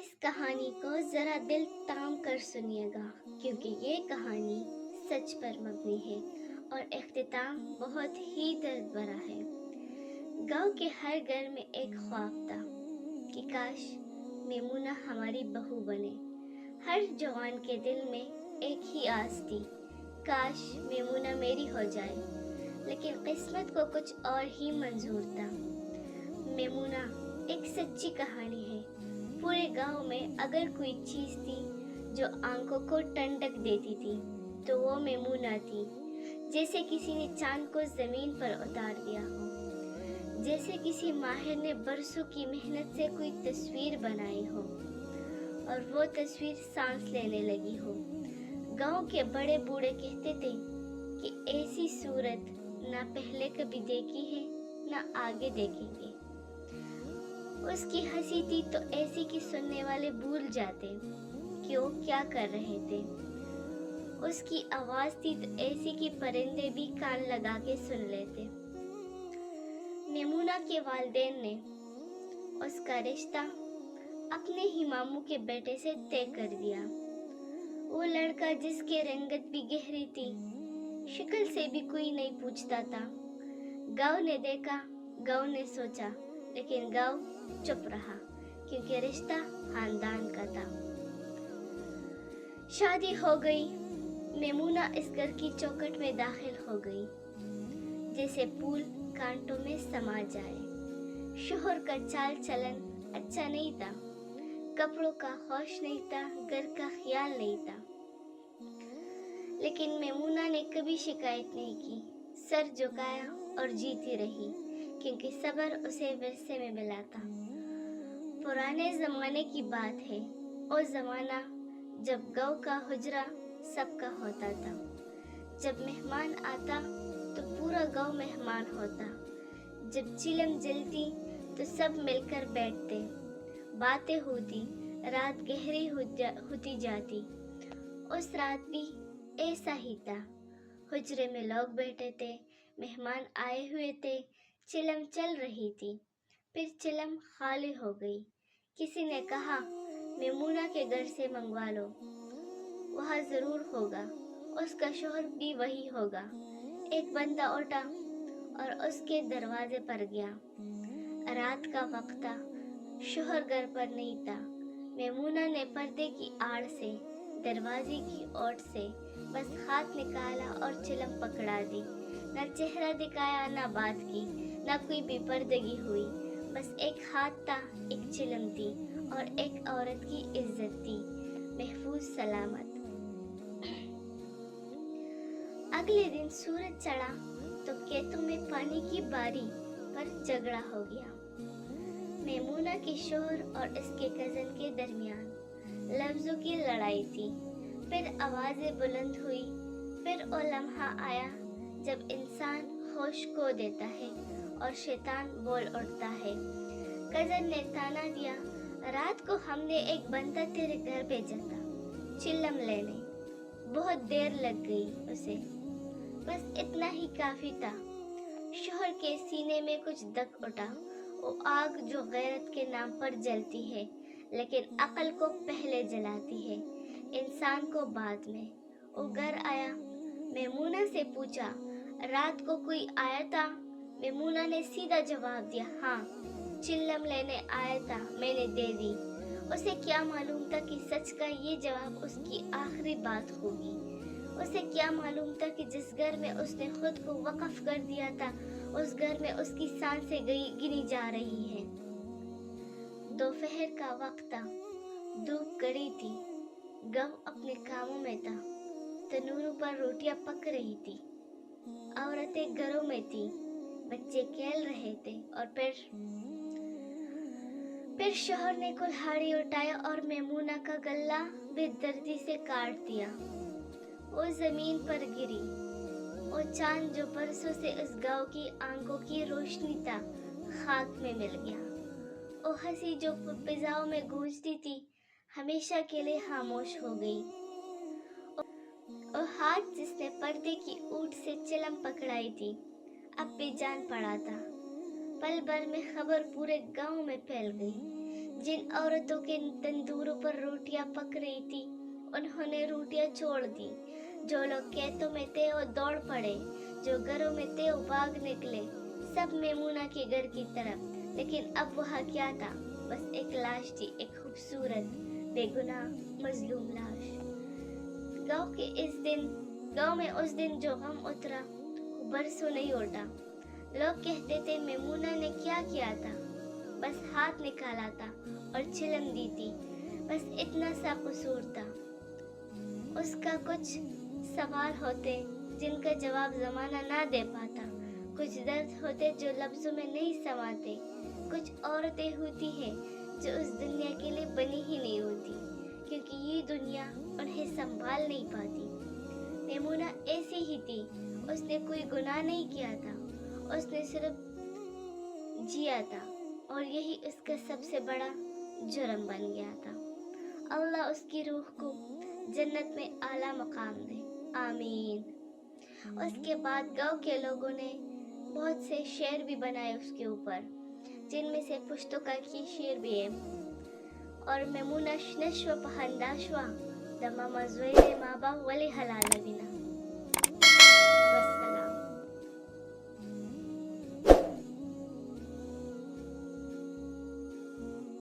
इस कहानी को ज़रा दिल थाम कर सुनिएगा, क्योंकि ये कहानी सच पर मबनी है और इख्तिताम बहुत ही दर्द भरा है। गांव के हर घर में एक ख्वाब था कि काश मेमूना हमारी बहू बने। हर जवान के दिल में एक ही आस थी, काश मेमूना मेरी हो जाए। लेकिन किस्मत को कुछ और ही मंजूर था। मेमूना एक सच्ची कहानी है। पूरे गांव में अगर कोई चीज़ थी जो आंखों को ठंडक देती थी तो वो मेमूना थी। जैसे किसी ने चांद को ज़मीन पर उतार दिया हो, जैसे किसी माहिर ने बरसों की मेहनत से कोई तस्वीर बनाई हो और वो तस्वीर सांस लेने लगी हो। गांव के बड़े बूढ़े कहते थे कि ऐसी सूरत ना पहले कभी देखी है ना आगे देखेंगे। उसकी हंसी थी तो ऐसी कि सुनने वाले भूल जाते कि वो क्या कर रहे थे। उसकी आवाज़ थी तो ऐसी कि परिंदे भी कान लगा के सुन लेते। मेमूना के वालिदैन ने उसका रिश्ता अपने ही मामू के बेटे से तय कर दिया। वो लड़का जिसकी रंगत भी गहरी थी, शक्ल से भी कोई नहीं पूछता था। गांव ने देखा, गांव ने सोचा, लेकिन गांव चुप रहा, क्योंकि रिश्ता खानदान का था। शादी हो गई। मेमूना इस घर की चौखट में दाखिल हो गई, जैसे फूल कांटों में समा जाए। शोहर का चाल चलन अच्छा नहीं था, कपड़ों का होश नहीं था, घर का ख्याल नहीं था। लेकिन मेमूना ने कभी शिकायत नहीं की, सर झुकाया और जीती रही, क्योंकि सब्र उसे विरसे में मिला था। पुराने ज़माने की बात है, वो ज़माना जब गांव का हुजरा सबका होता था। जब मेहमान आता तो पूरा गांव मेहमान होता। जब चिलम जलती तो सब मिलकर बैठते, बातें होती, रात गहरी होती जाती। उस रात भी ऐसा ही था। हुजरे में लोग बैठे थे, मेहमान आए हुए थे, चिलम चल रही थी। फिर चिलम खाली हो गई। किसी ने कहा, मेमूना के घर से मंगवा लो, वहाँ ज़रूर होगा, उसका शोहर भी वही होगा। एक बंदा उठा और उसके दरवाजे पर गया। रात का वक्त था, शोहर घर पर नहीं था। मेमूना ने पर्दे की आड़ से, दरवाजे की ओट से बस हाथ निकाला और चिलम पकड़ा दी। ना चेहरा दिखाया, ना बात की, ना कोई बेपर्दगी हुई। बस एक हाथ था, एक चिलम थी और एक औरत की इज्जत थी, महफूज सलामत। अगले दिन सूरज चढ़ा तो खेतों में पानी की बारी पर झगड़ा हो गया। मेमूना के शोहर और इसके कज़न के दरमियान लफ्ज़ों की लड़ाई थी। फिर आवाज़ें बुलंद हुई। फिर वो लम्हा आया जब इंसान होश खो देता है और शैतान बोल उठता है। कज़न ने ताना दिया, रात को हमने एक बंदा तेरे घर भेजा था चिलम लेने। बहुत देर लग गई उसे, बस इतना ही काफ़ी था। शोहर के सीने में कुछ दक उठा। वो आग जो गैरत के नाम पर जलती है, लेकिन अक्ल को पहले जलाती है, इंसान को बाद में। वो घर आया, मेमूना से पूछा, रात को कोई आया था? मेमूना ने सीधा जवाब दिया, हाँ, चिल्लम लेने आया था, मैंने दे दी। उसे क्या मालूम था कि सच का ये जवाब उसकी आखिरी बात होगी। उसे क्या मालूम था कि जिस घर में उसने खुद को वक़्फ़ कर दिया था, उस घर में उसकी सांसें गिनी जा रही हैं। दोपहर का वक्त था, धूप कड़ी थी, गांव अपने कामों में था। तनूरों पर रोटियां पक रही थी, औरतें घरों में थी, बच्चे खेल रहे थे। और फिर शोहर ने कुल्हाड़ी उठाया और मेमूना का गला बेदर्दी से काट दिया। वो जमीन पर गिरी। वो चांद जो बरसों से उस गांव की आंखों की रोशनी था, खाक में मिल गया। वो हंसी जो फिजाओं में गूंजती थी, हमेशा के लिए खामोश हो गई। और हाथ जिसने पर्दे की ऊट से चिलम पकड़ाई थी, अब बेजान पड़ा था। पल भर में खबर पूरे गांव में फैल गई। जिन औरतों के तंदूरों पर रोटियां पक रही थी, उन्होंने रोटियां छोड़ दी। जो लोग खेतों में थे वो दौड़ पड़े, जो घरों में थे वो भाग निकले, सब मेमूना के घर की तरफ। लेकिन अब वहाँ क्या था? बस एक लाश थी, एक खूबसूरत बेगुनाह मजलूम लाश। गांव में उस दिन जो गम उतरा वो बरसों नहीं उठा। लोग कहते थे मेमूना ने क्या किया था? बस हाथ निकाला था और चिलम दी थी, बस इतना सा कसूर था। उसका कुछ सवाल होते जिनका जवाब जमाना ना दे पाता, कुछ दर्द होते जो लफ्जों में नहीं समाते, कुछ औरतें होती हैं जो उस दुनिया के लिए बनी ही नहीं होती, क्योंकि ये दुनिया उन्हें संभाल नहीं पाती। मेमूना ऐसी ही थी, उसने कोई गुनाह नहीं किया था, उसने सिर्फ जिया था और यही उसका सबसे बड़ा जुर्म बन गया था। अल्लाह उसकी रूह को जन्नत में आला मकाम दे, आमीन। उसके बाद गांव के लोगों ने बहुत से शेर भी बनाए उसके ऊपर, जिनमें से पुश्तका की शेर भी है। और मेमूना नश्व पहंदाशवा दमामा ज़्वेरे माबा वली हलाल नबीना।